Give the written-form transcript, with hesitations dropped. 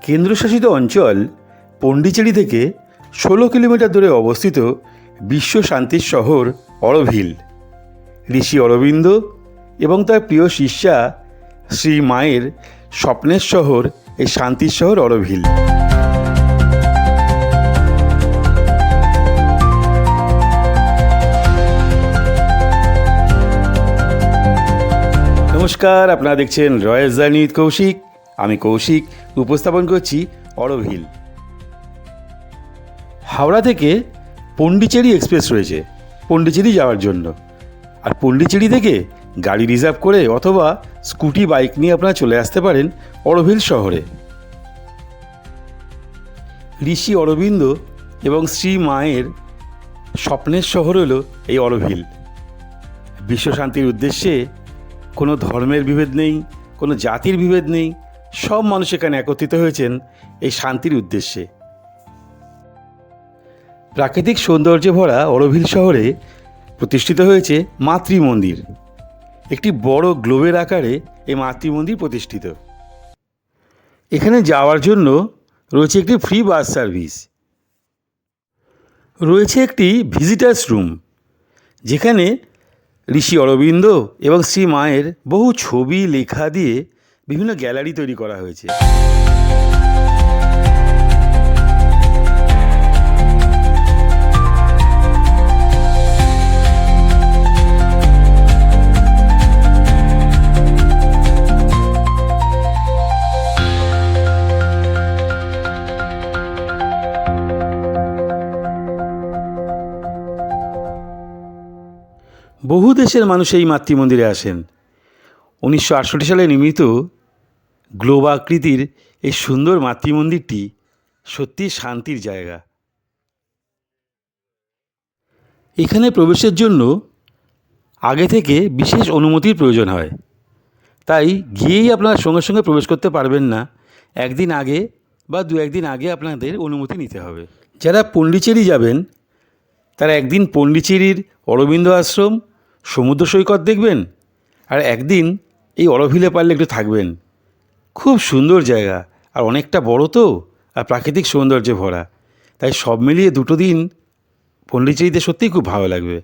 কেন্দ্রশাসিত অঞ্চল পণ্ডিচেরি থেকে 16 কিলোমিটার দূরে অবস্থিত বিশ্ব শান্তির শহর অরোভিল। ঋষি অরবিন্দ এবং তার প্রিয় শিষ্যা শ্রী মায়ের স্বপ্নের শহর এই শান্তির শহর অরোভিল। নমস্কার, আপনারা দেখছেন রয়্যাল জার্নি উইথ কৌশিক। আমি কৌশিক উপস্থাপন করছি অরোভিল। হাওড়া থেকে পণ্ডিচেরি এক্সপ্রেস রয়েছে পণ্ডিচেরি যাওয়ার জন্য, আর পণ্ডিচেরি থেকে গাড়ি রিজার্ভ করে অথবা স্কুটি বাইক নিয়ে আপনারা চলে আসতে পারেন অরোভিল শহরে। ঋষি অরবিন্দ এবং শ্রী মায়ের স্বপ্নের শহর হলো এই অরোভিল। বিশ্বশান্তির উদ্দেশ্যে কোনো ধর্মের বিভেদ নেই, কোনো জাতির বিভেদ নেই, সব মানুষ এখানে একত্রিত হয়েছেন এই শান্তির উদ্দেশ্যে। প্রাকৃতিক সৌন্দর্যে ভরা অরোভিল শহরে প্রতিষ্ঠিত হয়েছে মাতৃমন্দির। একটি বড় গ্লোবের আকারে এই মাতৃমন্দির প্রতিষ্ঠিত। এখানে যাওয়ার জন্য রয়েছে একটি ফ্রি বাস সার্ভিস, রয়েছে একটি ভিজিটার্স রুম, যেখানে ঋষি অরবিন্দ এবং শ্রী মায়ের বহু ছবি লেখা দিয়ে বিভিন্ন গ্যালারি তৈরি করা হয়েছে। বহু দেশের মানুষ এই মাতৃমন্দিরে আসেন। 1968 সালে নির্মিত গ্লোব আকৃতির এই সুন্দর মাতৃমন্দিরটি সত্যি শান্তির জায়গা। এখানে প্রবেশের জন্য আগে থেকে বিশেষ অনুমতির প্রয়োজন হয়, তাই গিয়েই আপনারা সঙ্গে সঙ্গে প্রবেশ করতে পারবেন না। একদিন আগে বা দু একদিন আগে আপনাদের অনুমতি নিতে হবে। যারা পণ্ডিচেরি যাবেন তারা একদিন পণ্ডিচেরির অরবিন্দ আশ্রম, সমুদ্র সৈকত দেখবেন, আর একদিন এই অরোভিলে পারলে একটু থাকবেন। খুব সুন্দর জায়গা, আর অনেকটা বড় তো, আর প্রাকৃতিক সৌন্দর্যে ভরা, তাই সব মিলিয়ে দুটো দিন পণ্ডিচেরিতে সত্যিই খুব ভালো লাগবে।